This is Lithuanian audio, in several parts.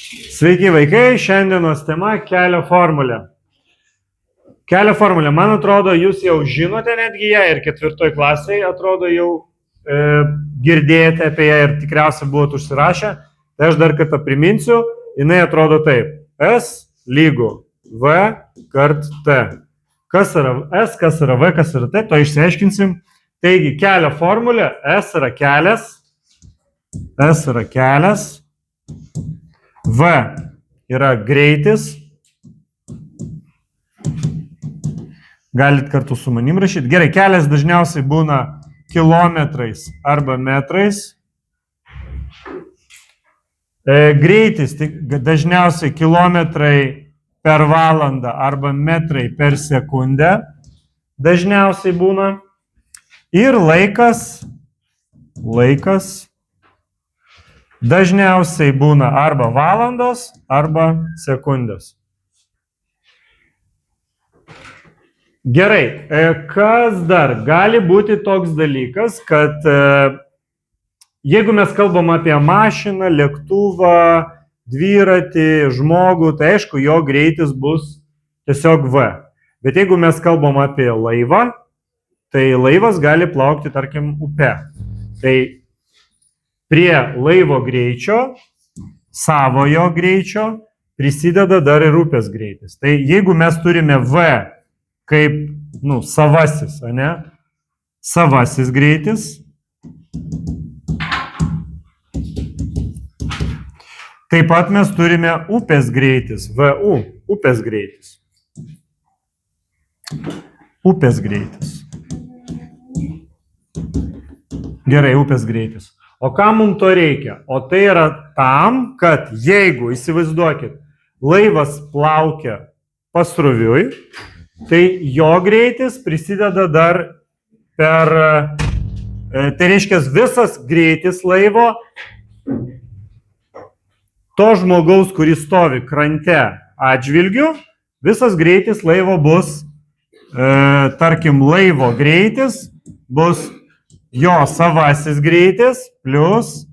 Sveiki vaikai, šiandienos tema kelio formulė. Kelio formulė, man atrodo, jūs jau žinote netgi ją ir 4 klasėje, atrodo, jau girdėjote apie ją ir tikriausiai buvote užsirašę. Tai aš dar kartą priminsiu, jinai atrodo taip. S lygu V kart T. Kas yra S, kas yra V, kas yra T, to išsiaiškinsim. Taigi, kelio formulė, S yra kelias, V yra greitis, galit kartu su manim rašyti. Gerai, kelias dažniausiai būna kilometrais arba metrais. Greitis dažniausiai kilometrai per valandą arba metrai per sekundę dažniausiai būna. Ir laikas dažniausiai būna arba valandos, arba sekundės. Gerai, kas dar? Gali būti toks dalykas, kad jeigu mes kalbam apie mašiną, lėktuvą, dviratį, žmogų, tai aišku, jo greitis bus tiesiog V. Bet jeigu mes kalbam apie laivą, tai laivas gali plaukti, tarkim, upe. Tai prie laivo greičio, savojo greičio, prisideda dar ir upės greitis. Tai jeigu mes turime V kaip, savasis, ane? Savasis greitis. Taip pat mes turime upės greitis, VU, upės greitis. Upės greitis. Gerai, upės greitis. O kam mums to reikia? O tai yra tam, kad jeigu, įsivaizduokit, laivas plaukia pasroviui, tai jo greitis prisideda dar per, tai reiškia visas greitis laivo, to žmogaus, kuris stovi krante atžvilgiu, visas greitis laivo bus, tarkim, laivo greitis bus jo savasis greitis plus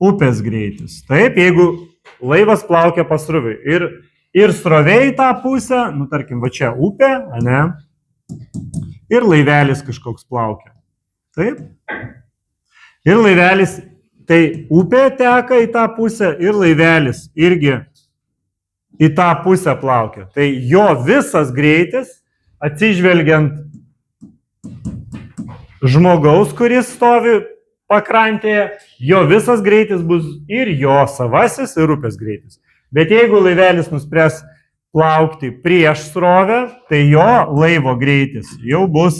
upės greitis. Taip, jeigu laivas plaukia pasroviui ir srovė į tą pusę, tarkim, va čia upė, ane, ir laivelis kažkoks plaukia. Taip. Ir laivelis, tai upė teka į tą pusę ir laivelis irgi į tą pusę plaukia. Tai jo visas greitis, atsižvelgiant žmogaus, kuris stovi pakrantėje, jo visas greitis bus ir jo savasis, ir upės greitis. Bet jeigu laivelis nuspręs plaukti prieš srovę, tai jo laivo greitis jau bus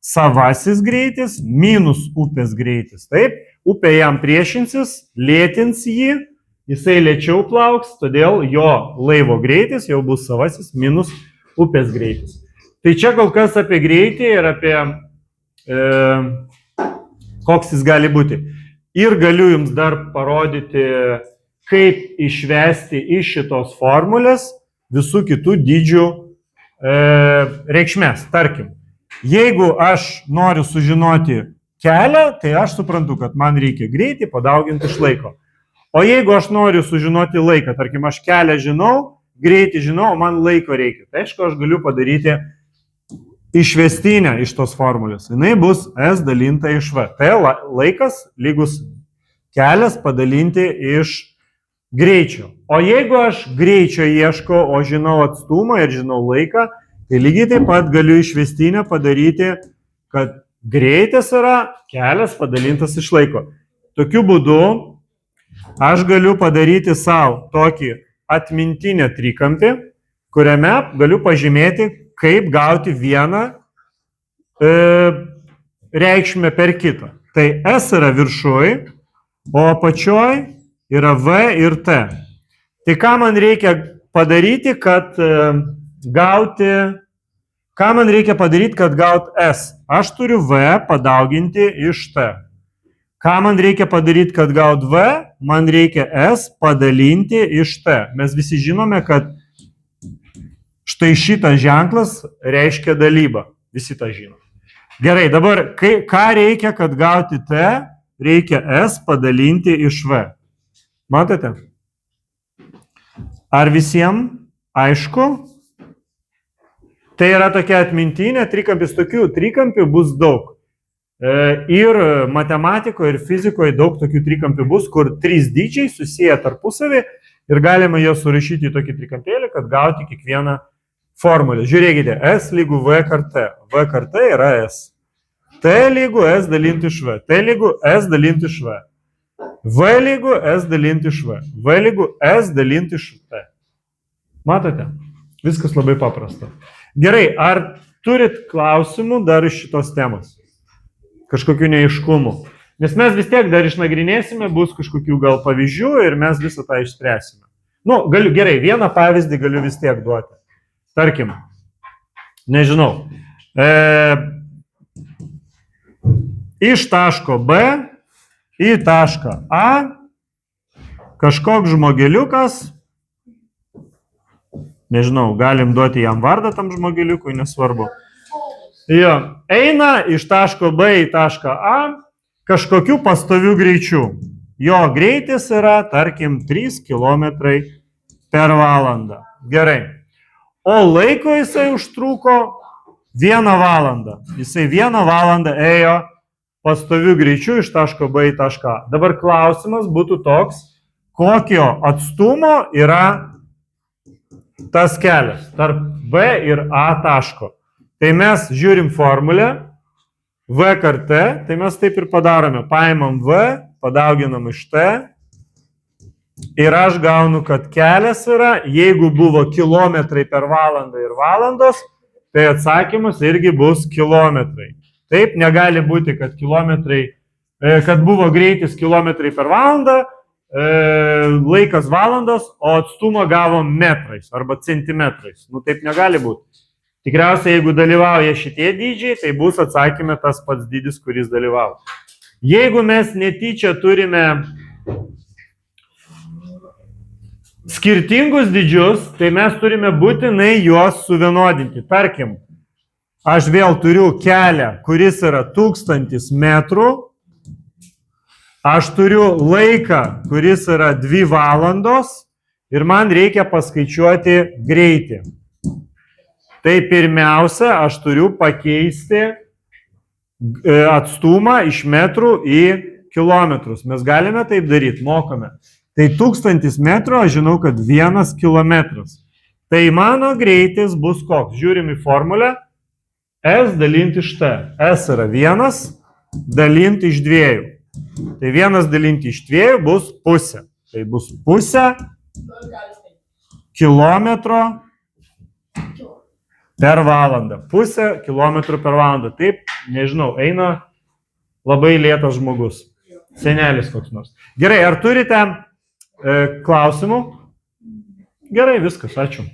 savasis greitis minus upės greitis. Taip, upė jam priešinsis, lėtins jį, jisai lėčiau plauks, todėl jo laivo greitis jau bus savasis minus upės greitis. Tai čia kol kas apie greitį ir apie koks jis gali būti. Ir galiu jums dar parodyti, kaip išvesti iš šitos formulės visų kitų dydžių reikšmės. Tarkim, jeigu aš noriu sužinoti kelią, tai aš suprantu, kad man reikia greitį padauginti iš laiko. O jeigu aš noriu sužinoti laiką, tarkim, aš kelią žinau, greitį žinau, man laiko reikia. Tai aišku, aš galiu padaryti išvestinę iš tos formulės. Jinai bus S dalinta iš V. Tai laikas lygus kelias padalinti iš greičio. O jeigu aš greičio ieško, o žinau atstumą ir žinau laiką, tai lygiai taip pat galiu išvestinę padaryti, kad greitis yra kelias padalintas iš laiko. Tokiu būdu aš galiu padaryti savo tokį atmintinę trikampį, kuriame galiu pažymėti, kaip gauti vieną reikšmę per kitą. Tai S yra viršuj, o apačioj yra V ir T. Tai ką man reikia padaryti, kad gauti S? Aš turiu V padauginti iš T. Ką man reikia padaryti, kad gaut V? Man reikia S padalinti iš T. Mes visi žinome, kad štai šitas ženklas reiškia dalybą. Visi tą žino. Gerai, dabar ką reikia, kad gauti T? Reikia S padalinti iš V. Matote? Ar visiems aišku? Tai yra tokia atmintinė, trikampis, tokių trikampių bus daug. Ir matematikoje, ir fizikoje daug tokių trikampių bus, kur 3 dydžiai susiję tarpusavį ir galima juos surašyti į tokį trikampėlį, kad gauti kiekvieną formulę. Žiūrėkite, S lygu V kart T. V kart T yra S. T lygu S dalinti iš V. T lygu S dalinti iš V. V lygu S dalinti iš V. V lygu S dalinti iš T. Matote? Viskas labai paprasta. Gerai, ar turit klausimų dar iš šitos temos? Kažkokių neaiškumų? Nes mes vis tiek dar išnagrinėsime, bus kažkokių gal pavyzdžių ir mes visą tą išspręsime. Nu, gerai, vieną pavyzdį galiu vis tiek duoti. Tarkim, nežinau, iš taško B į tašką A kažkoks žmogeliukas, nežinau, galim duoti jam vardą tam žmogeliukui, nesvarbu. Jo, eina iš taško B į tašką A kažkokiu pastoviu greičiu. Jo greitis yra, tarkim, 3 km per valandą. Gerai. O laiko jisai užtruko 1 valandą. Jisai 1 valandą ėjo pastoviu greičiu iš taško B į tašką A. Dabar klausimas būtų toks, kokio atstumo yra tas kelias tarp B ir A taško. Tai mes žiūrim formulę V kart T, tai mes taip ir padarome. Paimam V, padauginam iš T ir aš gaunu, kad kelias yra, jeigu buvo kilometrai per valandą ir valandos, tai atsakymas irgi bus kilometrai. Taip, negali būti, kad kad buvo greitis kilometrai per valandą, laikas valandos, o atstumą gavom metrais arba centimetrais. Nu, taip negali būti. Tikriausiai, jeigu dalyvauja šitie dydžiai, tai bus atsakymė tas pats dydis, kuris dalyvavo. Jeigu mes netyčia turime skirtingus dydžius, tai mes turime būtinai juos suvienodinti. Tarkim, aš vėl turiu kelią, kuris yra 1000 metrų. Aš turiu laiką, kuris yra 2 valandos ir man reikia paskaičiuoti greitį. Tai pirmiausia, aš turiu pakeisti atstumą iš metrų į kilometrus. Mes galime taip daryti, mokame. Tai 1000 metrų, aš žinau, kad 1 kilometras. Tai mano greitis bus koks? Žiūrim į formulę. S dalinti iš T. S yra 1 dalinti iš 2. Tai 1 dalinti iš 2 bus pusė. Tai bus pusė kilometro per valandą. Pusė kilometrų per valandą. Taip, nežinau, eina labai lėtas žmogus. Senelis koks nors. Gerai, ar turite klausimų? Gerai, viskas, ačiū.